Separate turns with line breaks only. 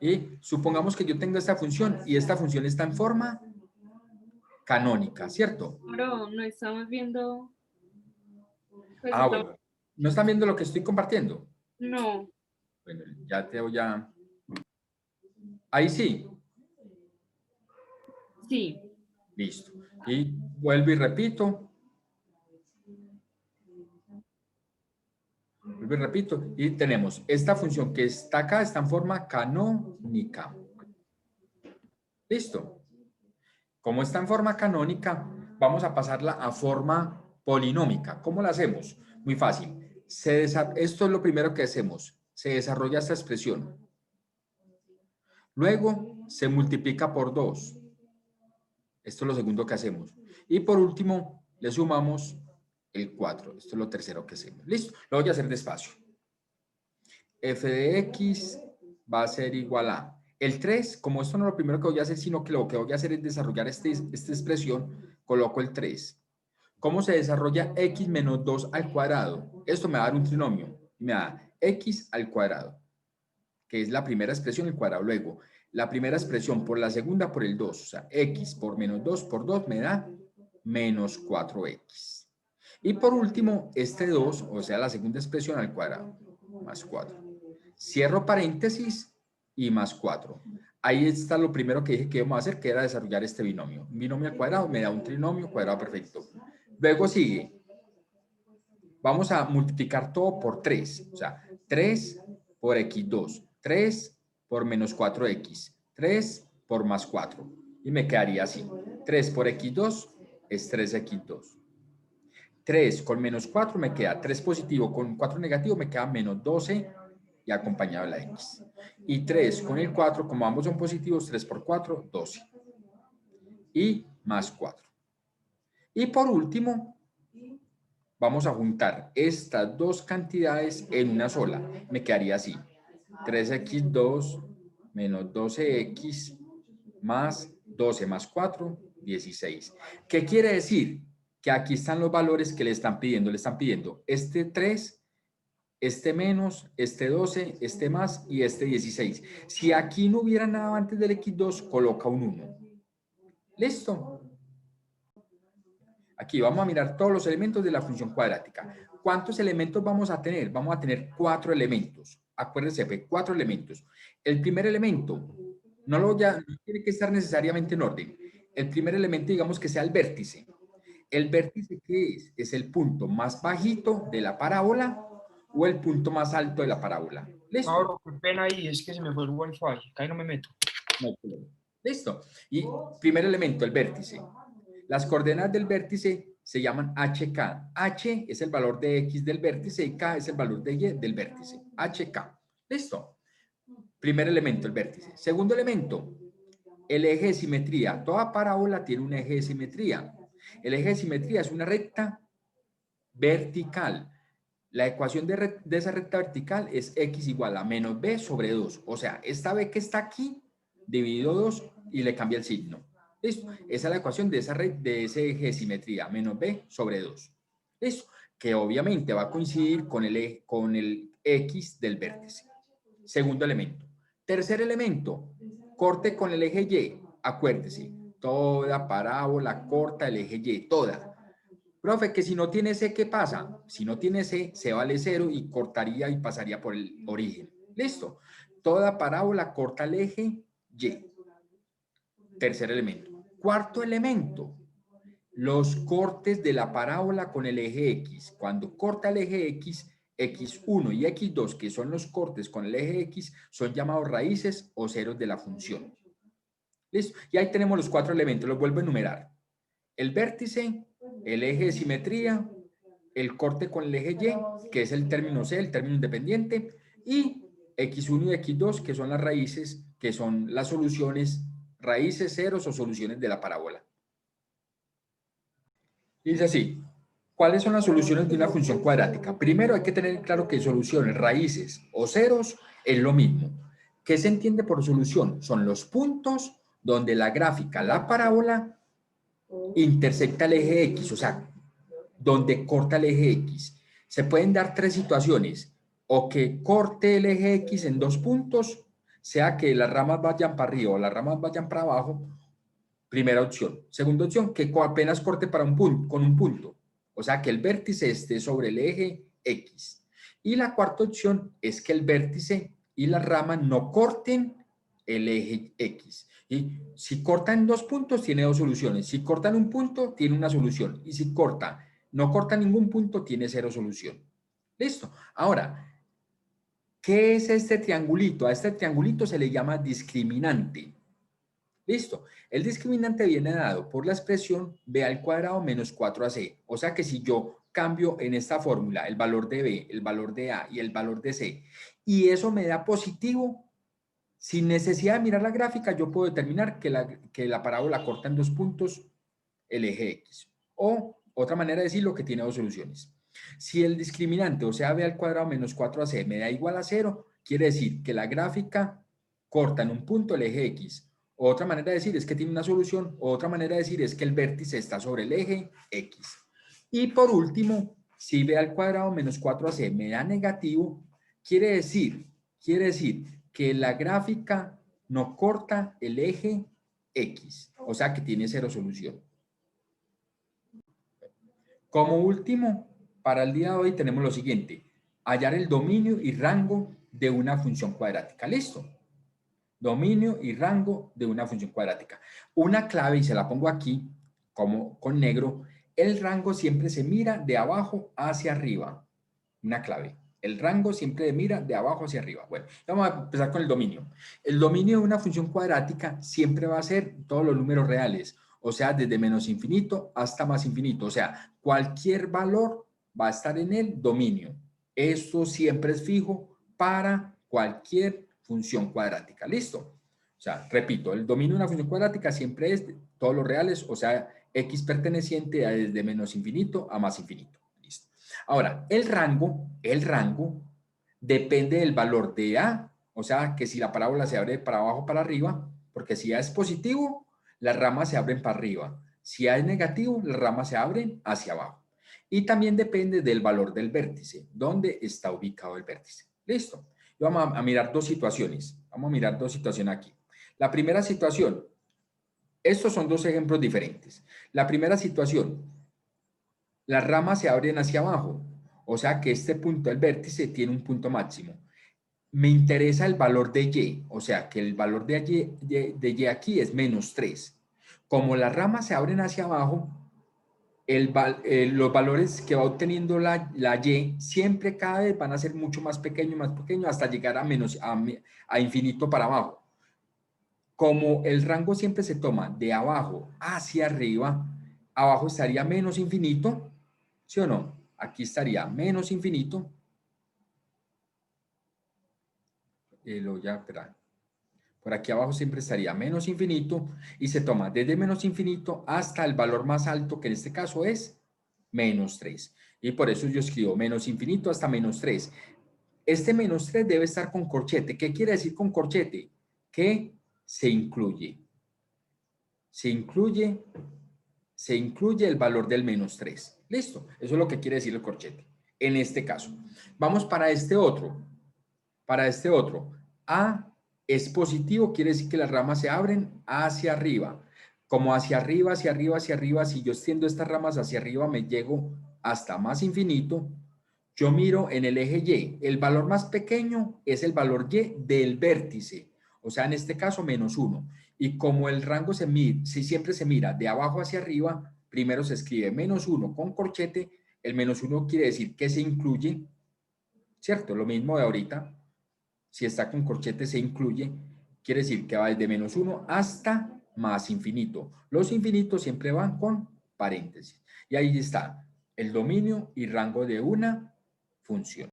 Y supongamos que yo tengo esta función y esta función está en forma canónica, ¿cierto?
Pero no estamos viendo. Pues
Ah,
estamos.
bueno. ¿No están viendo lo que estoy compartiendo?
No,
Bueno, ya te voy a... Ahí sí.
sí.
Listo. Y vuelvo y repito. Vuelvo y repito. Y tenemos esta función que está acá, está en forma canónica. Listo. Como está en forma canónica, vamos a pasarla a forma polinómica. ¿Cómo la hacemos? Muy fácil. Esto es lo primero que hacemos. Se desarrolla esta expresión. Luego se multiplica por 2. Esto es lo segundo que hacemos. Y por último, le sumamos el 4. Esto es lo tercero que hacemos. Listo. Lo voy a hacer despacio. F de X va a ser igual a... El 3, como esto no es lo primero que voy a hacer, sino que lo que voy a hacer es desarrollar esta expresión, coloco el 3. ¿Cómo se desarrolla X menos 2 al cuadrado? Esto me va a dar un trinomio. Me da X al cuadrado, que es la primera expresión, el cuadrado. Luego, la primera expresión por la segunda por el 2. O sea, X por menos 2 por 2 me da menos 4X. Y por último, este 2, o sea, la segunda expresión al cuadrado, más 4. Cierro paréntesis y más 4. Ahí está lo primero que dije que íbamos a hacer, que era desarrollar este binomio. Un binomio al cuadrado me da un trinomio cuadrado perfecto. Luego sigue, vamos a multiplicar todo por 3. O sea, 3 por x2, 3 por menos 4x, 3 por más 4. Y me quedaría así. 3 por x2 es 3x2. 3 con menos 4 me queda 3 positivo, con 4 negativo me queda menos 12 y acompañado de la x. Y 3 con el 4, como ambos son positivos, 3 por 4, 12. Y más 4. Y por último, vamos a juntar estas dos cantidades en una sola. Me quedaría así. 3x2 menos 12x más 12 más 4, 16. ¿Qué quiere decir? Que aquí están los valores que le están pidiendo. Le están pidiendo este 3, este menos, este 12, este más y este 16. Si aquí no hubiera nada antes del x2, coloca un 1. ¿Listo? Aquí vamos a mirar todos los elementos de la función cuadrática. ¿Cuántos elementos vamos a tener? Vamos a tener 4 elementos. Acuérdense, 4 elementos. El primer elemento, no tiene que estar necesariamente en orden. El primer elemento, digamos que sea el vértice. ¿El vértice qué es? Es el punto más bajito de la parábola o el punto más alto de la parábola. ¿Listo?
Mauro, qué pena ahí, es que se me fue el wifi, acá no me meto.
No hay problema. Listo. Y primer elemento, el vértice. Las coordenadas del vértice se llaman HK. H es el valor de X del vértice y K es el valor de Y del vértice. HK. Listo. Primer elemento, el vértice. Segundo elemento, el eje de simetría. Toda parábola tiene un eje de simetría. El eje de simetría es una recta vertical. La ecuación de esa recta vertical es X igual a menos B sobre 2. O sea, esta B que está aquí, dividido 2 y le cambia el signo. ¿Listo? Esa es la ecuación de ese eje de simetría, menos B sobre 2. ¿Listo? Que obviamente va a coincidir con el X del vértice. Segundo elemento. Tercer elemento, corte con el eje Y. Acuérdese, toda parábola corta el eje Y, toda. Profe, que si no tiene C, ¿qué pasa? Si no tiene C, C vale 0 y cortaría y pasaría por el origen. Listo. Toda parábola corta el eje Y. Tercer elemento. Cuarto elemento. Los cortes de la parábola con el eje X. Cuando corta el eje X, X1 y X2, que son los cortes con el eje X, son llamados raíces o ceros de la función. ¿Listo? Y ahí tenemos los 4 elementos. Los vuelvo a enumerar. El vértice, el eje de simetría, el corte con el eje Y, que es el término C, el término independiente, y X1 y X2, que son las raíces, que son las soluciones, raíces, ceros o soluciones de la parábola. Dice así, ¿cuáles son las soluciones de una función cuadrática? Primero hay que tener claro que soluciones, raíces o ceros es lo mismo. ¿Qué se entiende por solución? Son los puntos donde la gráfica, la parábola, intersecta el eje X, o sea, donde corta el eje X. Se pueden dar 3 situaciones, o que corte el eje X en 2 puntos, sea que las ramas vayan para arriba o las ramas vayan para abajo, primera opción. Segunda opción, que apenas corte para un punto, con un punto. O sea, que el vértice esté sobre el eje X. Y la cuarta opción es que el vértice y la rama no corten el eje X. Y si cortan dos puntos, tiene dos soluciones. Si cortan un punto, tiene una solución. Y si no corta ningún punto, tiene cero solución. Listo. Ahora, ¿qué es este triangulito? A este triangulito se le llama discriminante. Listo. El discriminante viene dado por la expresión b al cuadrado menos 4ac. O sea que si yo cambio en esta fórmula el valor de b, el valor de a y el valor de c, y eso me da positivo, sin necesidad de mirar la gráfica, yo puedo determinar que la parábola corta en dos puntos el eje X. O otra manera de decirlo, que tiene dos soluciones. Si el discriminante, o sea, b al cuadrado menos 4ac me da igual a 0, quiere decir que la gráfica corta en un punto el eje X. Otra manera de decir es que tiene una solución. Otra manera de decir es que el vértice está sobre el eje X. Y por último, si b al cuadrado menos 4ac me da negativo, quiere decir que la gráfica no corta el eje X. O sea que tiene cero solución. Como último, para el día de hoy tenemos lo siguiente: hallar el dominio y rango de una función cuadrática. ¿Listo? Dominio y rango de una función cuadrática. Una clave, y se la pongo aquí como con negro: el rango siempre se mira de abajo hacia arriba. Una clave: el rango siempre mira de abajo hacia arriba. Bueno, vamos a empezar con el dominio. El dominio de una función cuadrática siempre va a ser todos los números reales. O sea, desde menos infinito hasta más infinito. O sea, cualquier valor va a estar en el dominio. Esto siempre es fijo para cualquier función cuadrática. ¿Listo? O sea, repito, el dominio de una función cuadrática siempre es todos los reales, o sea, x perteneciente a desde menos infinito a más infinito. ¿Listo? Ahora, el rango depende del valor de a, o sea, que si la parábola se abre para abajo o para arriba, porque si a es positivo, las ramas se abren para arriba. Si a es negativo, las ramas se abren hacia abajo. Y también depende del valor del vértice, dónde está ubicado el vértice. ¿Listo? Y vamos a mirar dos situaciones. Vamos a mirar dos situaciones aquí. La primera situación, estos son dos ejemplos diferentes. La primera situación, las ramas se abren hacia abajo, o sea que este punto del vértice tiene un punto máximo. Me interesa el valor de y, o sea que el valor de y aquí es menos 3. Como las ramas se abren hacia abajo, los valores que va obteniendo la y siempre cada vez van a ser mucho más pequeños, hasta llegar a infinito para abajo. Como el rango siempre se toma de abajo hacia arriba, abajo estaría menos infinito, ¿sí o no? Aquí estaría menos infinito. Por aquí abajo siempre estaría menos infinito y se toma desde menos infinito hasta el valor más alto, que en este caso es menos 3. Y por eso yo escribo menos infinito hasta menos 3. Este menos 3 debe estar con corchete. ¿Qué quiere decir con corchete? Que se incluye. Se incluye el valor del menos 3. Listo. Eso es lo que quiere decir el corchete. En este caso. Vamos para este otro. Para este otro. A es positivo, quiere decir que las ramas se abren hacia arriba. Como hacia arriba, hacia arriba, hacia arriba, si yo extiendo estas ramas hacia arriba, me llego hasta más infinito. Yo miro en el eje Y. El valor más pequeño es el valor Y del vértice. O sea, en este caso, menos 1. Y como el rango si siempre se mira de abajo hacia arriba, primero se escribe menos 1 con corchete. El menos 1 quiere decir que se incluye, ¿cierto? Lo mismo de ahorita. Si está con corchete se incluye, quiere decir que va desde menos 1 hasta más infinito. Los infinitos siempre van con paréntesis. Y ahí está el dominio y rango de una función.